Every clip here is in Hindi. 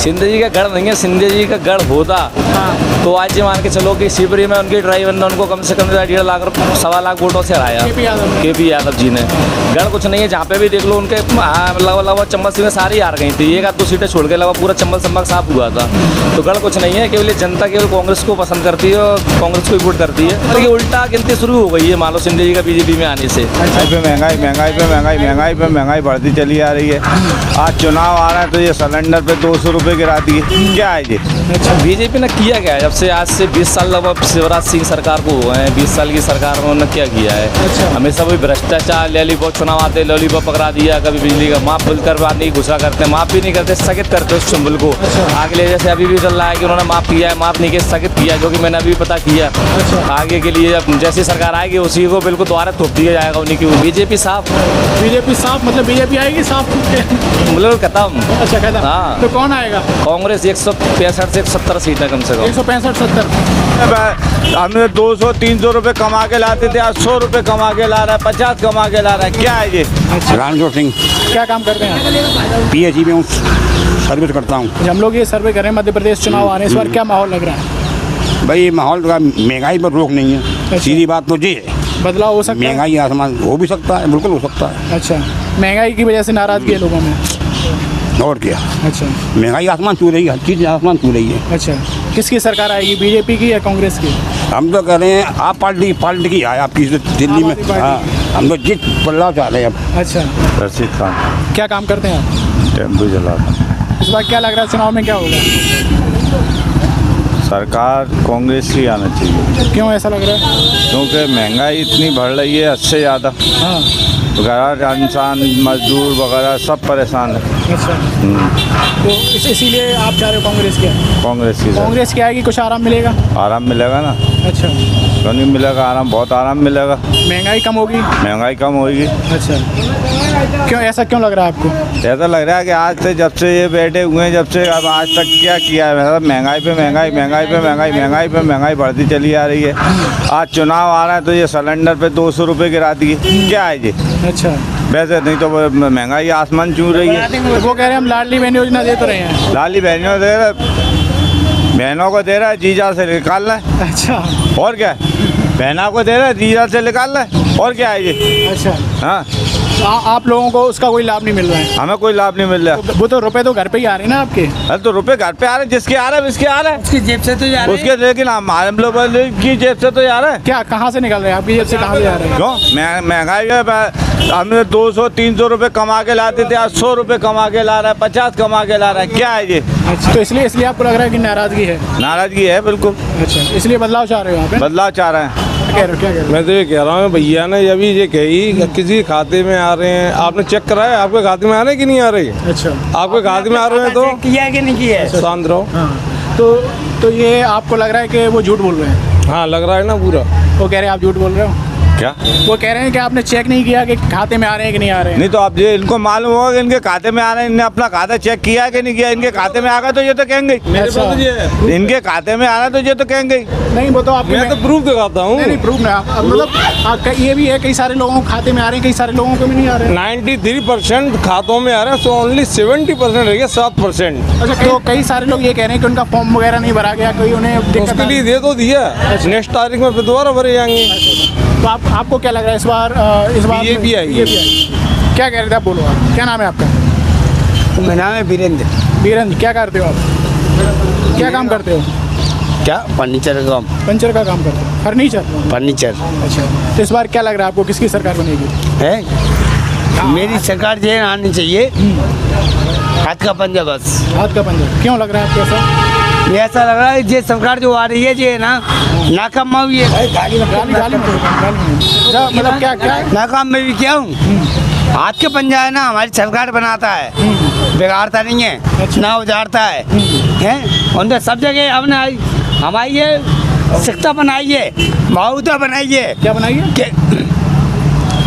सिंधे जी का गढ़ नहीं है, सिंधे जी का गढ़ होता तो आज ये मान के चलो कि शिवपुरी में उनके ड्राइवर ने उनको कम से कम 1.5 लाख सवा लाख वोटों से हराया केपी यादव जी ने। गढ़ कुछ नहीं है, जहाँ पे भी देख लो उनके लगभग चंबल सीटें सारी हार गई थी, एक आध दो सीटें छोड़ के लगभग पूरा चंबल संभाग साफ हुआ था। तो गढ़ कुछ नहीं है, केवल जनता केवल कांग्रेस को पसंद करती है और कांग्रेस को वोट करती है। तो ये उल्टा गिनती शुरू हो गई है मान लो सिंधे जी का बीजेपी में आने से। महंगाई बढ़ती चली आ रही है। आज चुनाव आ रहा है तो ये सिलेंडर पे 200 रुपये गिरा दिए, क्या है ये? अच्छा, बीजेपी ने किया क्या है जब से आज से 20 साल लगभग शिवराज सिंह सरकार को हुए हैं, 20 साल की सरकार में उन्होंने क्या किया है? अच्छा। हमेशा वही भ्रष्टाचार, लॉलीपॉप, चुनाव आते लॉलीपॉप पकड़ा दिया, कभी बिजली का माफ करवा नहीं, गुस्सा करते, माफ भी नहीं करते, स्थगित करते उस चुंबल को। आगे ले जैसे अभी भी चल रहा है कि उन्होंने माफ किया है, माफ नहीं किया, स्थगित किया, जो कि मैंने अभी पता किया। आगे के लिए जब जैसी सरकार आएगी उसी को बिल्कुल दोबारा थोप दिया जाएगा उन्हीं की। बीजेपी साफ मतलब बीजेपी आएगी साफ मतलब खत्म। अच्छा खत्म। हाँ। तो कौन आएगा? कांग्रेस 165 से 170 सीट है कम से कम। 165-70। हमने 200-300 रुपये कमा के लाते थे, आज 100 रुपये कमा के ला रहा है, 50 कमा के ला रहा है, क्या है ये? रणजोत सिंह क्या काम करते हैं? पीएचई में हूँ, सर्विस करता हूँ। हम लोग ये सर्वे कर रहे हैं, मध्य प्रदेश चुनाव आने इस बार क्या माहौल लग रहा है? भाई माहौल का महंगाई पर रोक नहीं है, सीधी बात तो ये है। बदलाव हो सकता है? महंगाई आसमान हो भी सकता है, बिल्कुल हो सकता है। अच्छा, महंगाई की वजह से नाराजगी है लोगों में? और क्या, अच्छा, महंगाई आसमान छू रही है, हर चीज़ आसमान छू रही है। अच्छा, किसकी सरकार आएगी, बीजेपी की या कांग्रेस की? हम तो कह रहे हैं आप पार्टी की आए आपकी दिल्ली में। हाँ, हम तो जीत बदलाव चाह रहे हैं अब। अच्छा, रशीद खान क्या काम करते हैं आप? टेम्पू चलाता। इस बार क्या लग रहा है चुनाव में क्या होगा? सरकार कांग्रेस की आना चाहिए। क्यों ऐसा लग रहा है? क्योंकि महंगाई इतनी बढ़ रही है, हद से ज़्यादा। हाँ। गरीब इंसान, मजदूर वगैरह सब परेशान है। अच्छा, तो इसीलिए आप चाह रहे हो कांग्रेस की? कांग्रेस की आएगी, कुछ आराम मिलेगा? आराम मिलेगा ना, अच्छा, क्यों नहीं मिलेगा आराम, बहुत आराम मिलेगा। महंगाई कम होगी? महंगाई कम होगी। अच्छा, क्यों ऐसा क्यों लग रहा है आपको? ऐसा लग रहा है कि आज से जब से ये बैठे हुए हैं, जब से अब आज तक क्या किया है, मतलब महंगाई पे महंगाई बढ़ती चली आ रही है। आज चुनाव आ रहा है तो ये सिलेंडर पे 200 रुपये गिरा दिए, क्या है ये? अच्छा, वैसे नहीं तो महंगाई आसमान छू रही है। वो कह रहे हैं हम लाडली बहन योजना दे तो रहे हैं। लाली बहनों दे रहा, बहनों को दे रहा है, जीजा से निकाल रहा है। अच्छा, और क्या है, बहना को दे रहा है, जीजा से निकाल रहा है, और क्या है ये? अच्छा, हाँ, आप लोगों को उसका कोई लाभ नहीं मिल रहा है? हमें कोई लाभ नहीं मिल रहा। वो तो रुपए तो घर पे ही आ रहे हैं ना आपके? अरे तो रुपए घर पे आ रहे हैं, जिसके आ रहे हैं उसके आ रहे हैं, उसकी जेब से तो जा रहे हैं। उसके, लेकिन हम लोग की जेब से तो आ रहा है। क्या, कहाँ से निकल रहे हैं? आपकी जेब से कहाँ से आ रहे हैं? क्यों महंगाई हमने 200-300 रुपये कमा के लाते थे, आज 100 रुपये कमा के ला रहा है, 50 कमा के ला रहा है, क्या है ये? अच्छा, तो इसलिए आपको लग रहा है कि नाराजगी है? नाराजगी है बिल्कुल। अच्छा, इसलिए बदलाव चाह रहे हो आप? बदलाव चाह रहे हैं। क्या कह रहे हो? मैं तो ये कह रहा हूँ भैया ने अभी ये कही किसी खाते में आ रहे हैं, आपने चेक कराया आपके खाते में आ रहे कि नहीं आ रहे? अच्छा, आपके खाते में आ रहे हैं तो किया कि नहीं किया? शांत रहो। हाँ, तो ये आपको लग रहा है कि वो झूठ बोल रहे हैं? हाँ, लग रहा है ना पूरा। वो कह रहे हैं आप झूठ बोल रहे हो? क्या वो कह रहे हैं कि आपने चेक नहीं किया कि खाते में आ रहे हैं कि नहीं आ रहे हैं? नहीं तो अब ये इनको मालूम होगा कि इनके खाते में आ रहे हैं, इनने अपना खाता चेक किया है कि नहीं किया? इनके खाते में आ गया तो ये तो कहेंगे, इनके खाते में आ रहा है तो ये तो कहेंगे नहीं। वो तो आप, मैं तो प्रूफ दिखाता हूँ। नहीं प्रूफ नहीं, मतलब ये भी है कई सारे लोगों के खाते में आ रहे हैं, कई सारे लोगों के भी नहीं आ रहे हैं। 93% खातों में आ रहे हैं, तो ओनली 70% रह गया, 7%। अच्छा, तो कई सारे लोग ये कह रहे हैं कि उनका फॉर्म वगैरह नहीं भरा गया, कोई उन्हें उसके लिए दे तो दिया, नेक्स्ट तारीख में फिर दोबारा भरे जाएंगे। तो आपको क्या लग रहा है इस बार बीजेपी आएगी? क्या कह रहे थे आप? बोलो आप, क्या नाम है आपका? मेरा नाम है वीरेंद्र। वीरेंद्र, क्या करते हो आप? क्या काम करते हो? क्या फर्नीचर का काम? पंचर का काम करते हो? फर्नीचर। अच्छा, तो इस बार क्या लग रहा है आपको, किसकी सरकार बनेगी? है मेरी सरकार जो आनी चाहिए, हाथ का पंजा बस। हाथ का पंजा क्यों लग रहा है आपको ऐसा? ये ऐसा लग रहा है ये सरकार जो आ रही है ये ना नाकाम हुई है। मतलब क्या नाकाम में भी क्या हूँ, हाथ के पंजा है ना, हमारी सरकार बनाता है, बिगाड़ता नहीं है, ना उजाड़ता है। उनके सब जगह अब ना हमारी ये शिक्षा बनाइए, भावुता बनाइए। क्या बनाइए?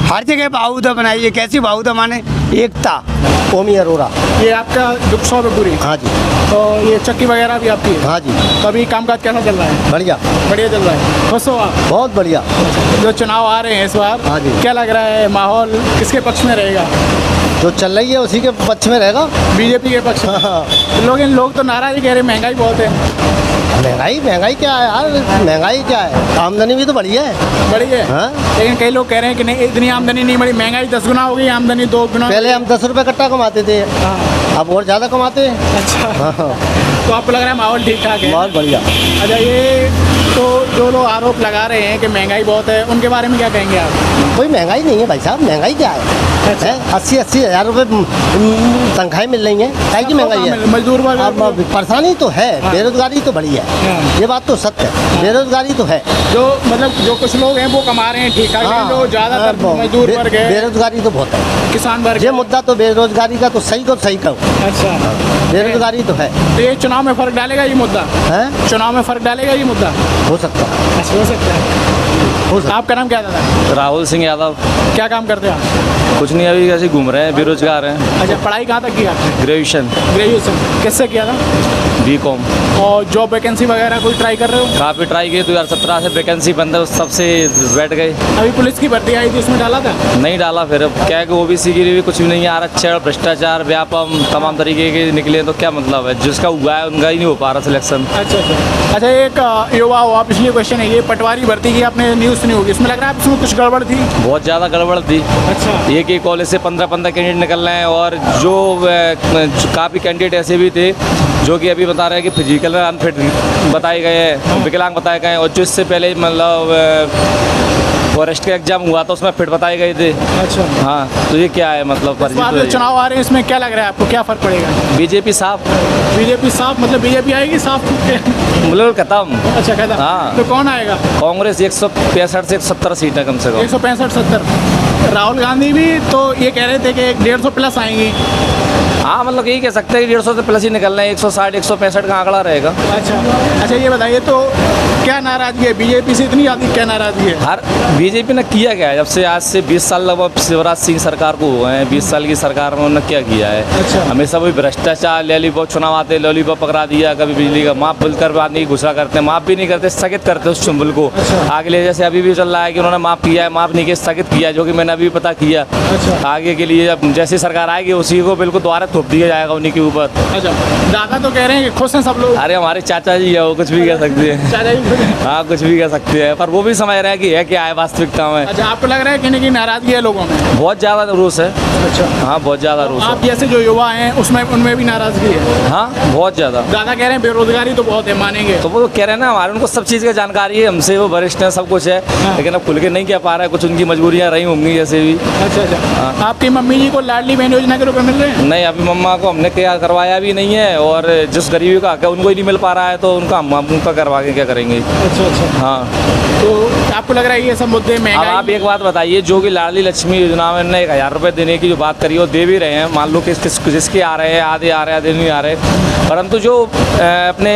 हर जगह भावुता बनाइए। कैसी भावुता माने? एकता। ओमी अरोड़ा। ये आपका दुख सौ है पूरी? हाँ जी। तो ये चक्की वगैरह भी आपकी है? हाँ जी। तो अभी कामकाज कैसा चल रहा है? बढ़िया बढ़िया चल रहा है। खुश हो आप? बहुत बढ़िया। जो चुनाव आ रहे हैं इस बार, हाँ जी। क्या लग रहा है माहौल किसके पक्ष में रहेगा? जो चल रही है उसी के पक्ष में रहेगा। बीजेपी के पक्ष में। लोग तो नाराज कह रहे हैं महंगाई बहुत है। महंगाई क्या है यार, महंगाई क्या है, आमदनी भी तो बढ़ी है। बढ़ी है हाँ? लेकिन कई लोग कह रहे हैं कि नहीं इतनी आमदनी नहीं बढ़ी, महंगाई 10 गुना हो गई, आमदनी 2 गुना। पहले हम 10 रुपए कट्टा कमाते थे, अब और ज़्यादा कमाते हैं। अच्छा, हाँ, तो आपको लग रहा है माहौल ठीक ठाक है? बहुत बढ़िया। अच्छा, ये तो जो लोग आरोप लगा रहे हैं कि महंगाई बहुत है, उनके बारे में क्या कहेंगे आप? कोई महंगाई नहीं है भाई साहब, महंगाई क्या है? अच्छा। 80 हज़ार रुपये तनख्वाहें मिल रही हैं, क्या की महंगाई है? मजदूर वर्ग अब परेशानी तो है, बेरोजगारी तो बढ़ी है, हाँ। ये बात तो सत्य है, बेरोजगारी तो है। जो मतलब जो कुछ लोग हैं वो कमा रहे हैं ठीक ठाक, लेकिन जो ज़्यादातर मजदूर वर्ग है, बेरोजगारी तो बहुत है, किसान वर्ग ये है। मुद्दा तो बेरोजगारी का तो सही को सही कहो, अच्छा, बेरोजगारी तो है। तो ये चुनाव में फर्क डालेगा ये मुद्दा? हैं? चुनाव में फर्क डालेगा ये मुद्दा? हो सकता है, अच्छा, हो सकता है। हो सकता आपका नाम क्या था? राहुल सिंह यादव। क्या काम करते हैं आप? कुछ नहीं, अभी ऐसे घूम रहे हैं, बेरोजगार हैं। अच्छा, पढ़ाई कहाँ तक की आपने? ग्रेजुएशन ग्रेजुएशन किससे किया था? बीकॉम। और जॉब वैकेंसी वगैरह कोई ट्राई कर रहे हो? काफ़ी ट्राई की, 2017 से वैकेंसी बंद है, उस सबसे बैठ गए। अभी पुलिस की भर्ती आई थी, उसमें डाला था? नहीं डाला, फिर अब क्या है कि ओबीसी के लिए भी कुछ भी नहीं है, आरक्षण, भ्रष्टाचार, व्यापम, तमाम तरीके के निकले, तो क्या मतलब है, जिसका हुआ है उनका ही नहीं हो पा रहा सिलेक्शन। अच्छा अच्छा अच्छा, एक युवा हो आप, इसलिए क्वेश्चन है, ये पटवारी भर्ती की आपने न्यूज़ सुनी होगी, इसमें लग रहा है इसमें कुछ गड़बड़ थी? बहुत ज़्यादा गड़बड़ थी। अच्छा। एक ही कॉलेज से 15 कैंडिडेट निकल रहे हैं, और जो काफ़ी कैंडिडेट ऐसे भी थे जो कि अभी बता रहे हैं कि फिजिकल अनफिट बताए गए हैं, विकलांग बताए गए हैं, और जो इससे पहले मतलब फॉरेस्ट का एग्जाम हुआ था उसमें फिट बताए गए थे। अच्छा, हाँ, तो ये क्या है मतलब इस बार जो चुनाव आ रहे हैं इसमें क्या लग रहा है आपको, क्या फ़र्क पड़ेगा? बीजेपी साफ, बीजेपी साफ, मतलब बीजेपी आएगी साफ? मतलब खत्म। अच्छा, कहता हाँ। तो कौन आएगा? कांग्रेस 165 से 170 सीटें कम से कम। 165-70। राहुल गांधी भी तो ये कह रहे थे कि 150 प्लस आएंगी। हाँ, मतलब यही कह सकते हैं कि 150 से प्लस ही निकलना है, 160 165 का आंकड़ा रहेगा। अच्छा अच्छा, ये बताइए तो क्या नाराजगी है बीजेपी से, इतनी ज़्यादा क्या नाराजगी है? हर बीजेपी ने किया क्या है, जब से आज से 20 साल लगभग शिवराज सिंह सरकार को हुए हैं, 20 साल की सरकार में उन्होंने क्या किया है? अच्छा। हमेशा वही भ्रष्टाचार, लॉलीपॉप, चुनाव आते लॉलीपॉप पकड़ा दिया, कभी बिजली का माफ बोलकर बाद नहीं घुसा करते, माफ भी नहीं करते, स्थगित करते उस चुंबल को। आगे ले जैसे अभी भी चल रहा है कि उन्होंने माफ किया है, माफ नहीं किया, स्थगित किया, जो कि मैंने अभी पता किया। अच्छा। आगे के लिए जब जैसी सरकार आएगी उसी को बिल्कुल दोबारा थोप दिया जाएगा उन्हीं के ऊपर। अच्छा, दादा तो कह रहे हैं कि खुश हैं सब लोग। अरे हमारे चाचा जी है, वो कुछ भी कह सकते हैं। चाचा जी। हाँ, कुछ भी कह सकते हैं, पर वो भी समझ रहे हैं कि है क्या है वास्तविकता में। अच्छा, आपको लग रहा है कि नहीं कि नाराजगी है लोगों में? बहुत ज़्यादा रोष है। अच्छा। हाँ, बहुत ज़्यादा रोष आप है। जैसे जो युवा हैं उसमें उनमें भी नाराजगी है? हाँ, बहुत ज़्यादा। दादा कह रहे हैं बेरोजगारी तो बहुत है, मानेंगे? तो वो तो कह रहे हैं ना, हमारे उनको सब चीज़ की जानकारी है, हमसे वो वरिष्ठ है, सब कुछ है, लेकिन अब खुल के नहीं कह पा रहा है, कुछ उनकी मजबूरियाँ रही होंगी जैसे भी। अच्छा अच्छा, आपकी मम्मी जी को लाडली बहन योजना के रुपए मिल रहे हैं? नहीं, अभी मम्मा को हमने क्या करवाया भी नहीं है, और जिस गरीबी का हक है उनको ही नहीं मिल पा रहा है, तो उनका हम उनका करवा के क्या करेंगे। अच्छा अच्छा, हाँ, तो आपको लग रहा है ये सब मुद्दे अब महंगाई? आप एक बात बताइए, जो कि लाडली लक्ष्मी योजना में 1000 रुपये देने की जो बात करी वो दे भी रहे हैं, मान लो कि जिसके आ रहे हैं, आधे आ रहे हैं, आधे नहीं आ रहे, परंतु जो अपने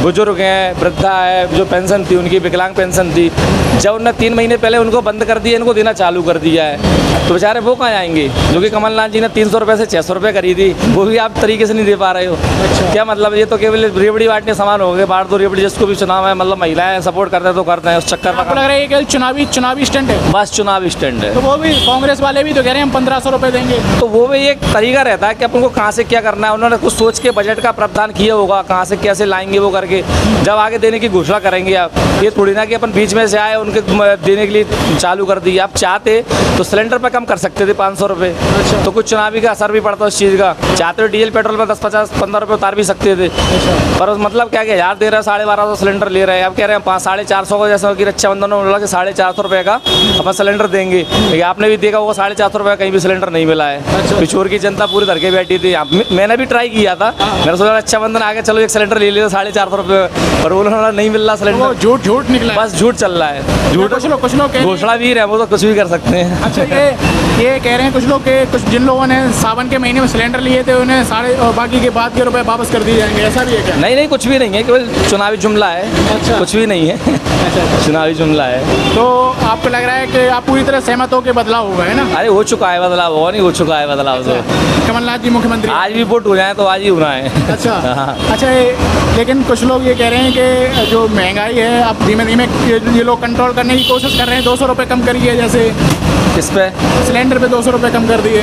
बुजुर्ग हैं, वृद्धा है, जो पेंशन थी उनकी, विकलांग पेंशन थी, जब उन्होंने 3 महीने पहले उनको बंद कर दिया, इनको देना चालू कर दिया है, तो बेचारे वो कहाँ आएंगे? जो कि कमलनाथ जी ने 300 रुपये से 600 रुपये करी थी, वो भी आप तरीके से नहीं दे पा रहे हो। क्या मतलब, ये तो केवल रेवड़ी बांटने समान हो गए, बांट दो रेवड़ी, जिसको भी चुनाव है, मतलब महिलाएं सपोर्ट करते हैं तो करते हैं, उस चक्कर आपको लग में रहा है ये केवल चुनावी स्टंट है? बस चुनाव स्टैंड है। तो वो भी कांग्रेस वाले भी तो कह रहे हैं हम 1500 रुपये देंगे। तो वो भी एक तरीका रहता है कि अपन को कहाँ से क्या करना है, उन्होंने कुछ सोच के बजट का प्रावधान किया होगा, कहाँ से कैसे लाएंगे वो करके, जब आगे देने की घोषणा करेंगे आप, ये थोड़ी ना कि अपन बीच में से आए उनके देने के लिए चालू कर दिया। आप चाहते तो सिलेंडर पर कम कर सकते थे 500 रुपये, तो कुछ चुनावी का असर भी पड़ता उस चीज़ का। चाहते हो डीजल पेट्रोल पर 10 50 15 रुपये उतार भी सकते थे, पर उस मतलब क्या कि 1000 दे रहे हैं, 1250 सिलेंडर ले रहे हैं, अब कह रहे हैं 450 को, जैसा कि रक्षाबंधन में बोला कि 450 रुपये का अपन सिलेंडर देंगे, लेकिन आपने भी देखा होगा 450 रुपये कहीं भी सिलेंडर नहीं मिला है। पिछोर की जनता पूरी धर के बैठी थी, मैंने भी ट्राई किया था, मैंने सोचा रक्षाबंधन आ गया, चलो एक सिलेंडर ले लिया 450 रुपये, पर उन्होंने नहीं मिल रहा सिलेंडर। झूठ निकला, बस झूठ चल रहा है, झूठ। कुछ लोग घोषणा भी रहे, वो तो कुछ भी कर सकते हैं। अच्छा, ये कह रहे हैं कुछ लोग के, कुछ जिन लोगों ने सावन के महीने में सिलेंडर लिए थे उन्हें साढ़े और बाकी के बाद के रुपए वापस कर दिए जाएंगे, ऐसा भी है क्या? नहीं, कुछ भी नहीं है, केवल चुनावी जुमला है। अच्छा। कुछ भी नहीं है। अच्छा, चुनावी जुमला है। तो आपको लग रहा है कि आप पूरी तरह सहमत हो के बदलाव होगा, है ना? अरे हो चुका है बदलाव, हो नहीं हो चुका है बदलाव तो। कमलनाथ जी मुख्यमंत्री आज भी वोट हो जाए तो आज ही होना है। अच्छा हाँ। अच्छा, लेकिन कुछ लोग ये कह रहे हैं कि जो महंगाई है अब धीमे धीमे ये लोग कंट्रोल करने की कोशिश कर रहे हैं, 200 रुपये कम करिए, जैसे किस पे? सिलेंडर सिलेंडर पे 200 रुपये कम कर दिए।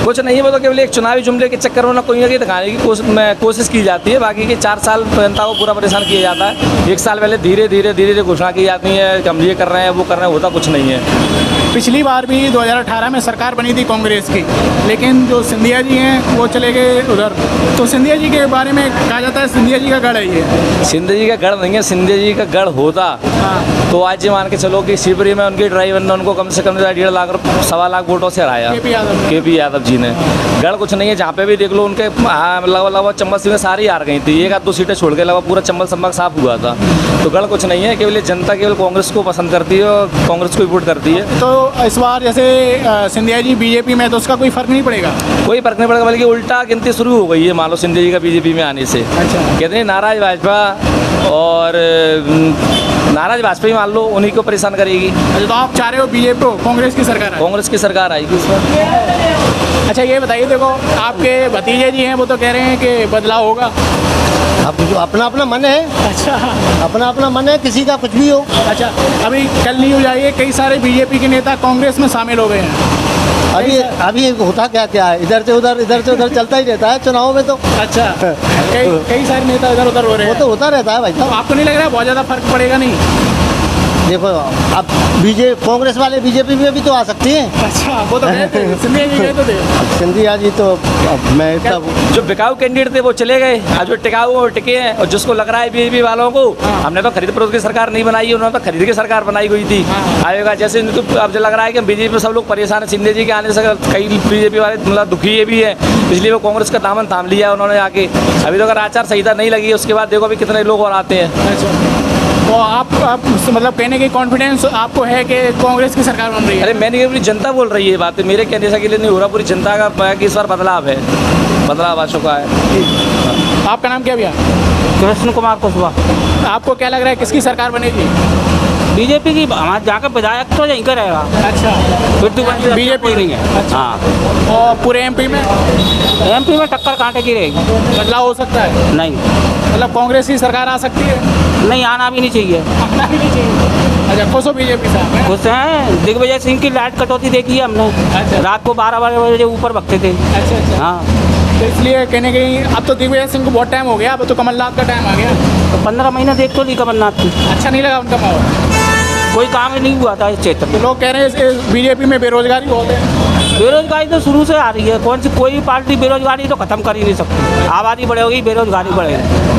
कुछ नहीं, वो तो केवल एक चुनावी जुमले के चक्कर में ना कोई ना कोई दिखाने की कोशिश की जाती है। बाकी के 4 साल जनता को पूरा परेशान किया जाता है। 1 साल पहले धीरे धीरे घोषणा की जाती है कि हम ये कर रहे हैं वो कर रहे हैं, होता कुछ नहीं है। पिछली बार भी 2018 में सरकार बनी थी कांग्रेस की, लेकिन जो सिंधिया जी हैं वो चले गए उधर। तो सिंधिया जी के बारे में कहा जाता है सिंधिया जी का गढ़ है ये। सिंधिया जी का गढ़ नहीं है, सिंधिया जी का गढ़ होता तो आज ये मान के चलो कि शिवपुरी में उनके ड्राइवर ने उनको कम से कम 1.5 लाख 1.25 लाख वोटों से हराया। केपी यादव जी ने। गढ़ कुछ नहीं है, जहाँ पे भी देख लो उनके लगभग चंबल सीटें सारी हार गई थी। 1-2 सीटें छोड़ के लगभग पूरा चंबल संभाग साफ हुआ था। तो गढ़ कुछ नहीं है, केवल जनता केवल कांग्रेस को पसंद करती है और कांग्रेस को ही वोट करती है। तो इस बार जैसे सिंधिया जी बीजेपी में, तो उसका कोई फर्क नहीं पड़ेगा? कोई फर्क नहीं पड़ेगा, बल्कि उल्टा गिनती शुरू हो गई है मान लो सिंधिया जी का बीजेपी में आने से। अच्छा। कहते हैं नाराज भाजपा और नाराज भाजपा ही मान लो उन्हीं को परेशान करेगी। अच्छा, तो आप चाह रहे हो बीजेपी को कांग्रेस की सरकार आए? कांग्रेस की सरकार आएगी इस बार। अच्छा, ये बताइए, देखो आपके भतीजे जी हैं वो तो कह रहे हैं कि बदलाव होगा। अब जो अपना अपना मन है, अच्छा, अपना अपना मन है, किसी का कुछ भी हो। अच्छा, अभी कल न्यूज आई है कई सारे बीजेपी के नेता कांग्रेस में शामिल हो गए हैं। अभी होता क्या है, इधर से उधर चलता ही रहता है चुनाव में। तो अच्छा, कई सारे नेता इधर उधर हो रहे वो हैं। तो होता रहता है भाई तो साहब। आपको नहीं लग रहा है बहुत ज़्यादा फर्क पड़ेगा? नहीं, देखो अब कांग्रेस वाले बीजेपी में भी तो आ सकती हैं। अच्छा, वो तो गए थे, सिंधिया जी गए तो थे। सिंधिया जी तो अब मैं इतना जो बिकाऊ कैंडिडेट थे वो चले गए, आज जो टिकाऊ वो टिके हैं। और जिसको लग रहा है बीजेपी वालों को हमने तो खरीद फरोख्त की सरकार नहीं बनाई है, उन्होंने तो खरीद की सरकार बनाई हुई थी। आएगा जैसे इनको अब जो लग रहा है कि बीजेपी में सब लोग परेशान है, सिंधिया जी के आने से कई बीजेपी वाले मतलब दुखी भी है, इसलिए वो कांग्रेस का दामन थाम लिया उन्होंने आके। अभी तो अगर आचार संहिता नहीं लगी है उसके बाद देखो अभी कितने लोग और आते हैं। अच्छा, तो आप मतलब कहने की कॉन्फिडेंस आपको है कि कांग्रेस की सरकार बन रही है? अरे मैंने पूरी जनता बोल रही है बात, मेरे कहने से के लिए नहीं हो रहा, पूरी जनता का कि इस बार बदलाव है, बदलाव आ चुका है। आपका नाम क्या भैया? कृष्ण कुमार कुशवाहा। आपको क्या लग रहा है किसकी सरकार बनेगी? बीजेपी की। हमारे जहाँ का विधायक तो यहीं का रहेगा। अच्छा, फिर तो बीजेपी नहीं है। अच्छा। हाँ, और पूरे एमपी में MP में टक्कर कांटे की रहेगी। बदलाव हो सकता है? नहीं, मतलब कांग्रेस की सरकार आ सकती है? नहीं आना भी नहीं चाहिए। आना भी नहीं चाहिए। अच्छा, खुश हो बीजेपी साहब? खुश हैं। दिग्विजय सिंह की लाइट कटौती देखी है हमने। अच्छा। रात को 12 बजे ऊपर भगते थे। अच्छा अच्छा। हाँ, तो इसलिए कहने गई अब तो दिग्विजय सिंह को बहुत टाइम हो गया, अब तो कमलनाथ का टाइम आ गया। तो 15 महीने देख तो ली कमलनाथ की, अच्छा नहीं लगा उनका माहौल? कोई काम ही नहीं हुआ था इस क्षेत्र में। लोग कह रहे हैं बीजेपी में बेरोजगारी बहुत है। बेरोजगारी तो शुरू से आ रही है। कोई भी पार्टी बेरोजगारी तो खत्म कर ही नहीं सकती। आबादी बढ़ेगी, बेरोजगारी बढ़ेगी।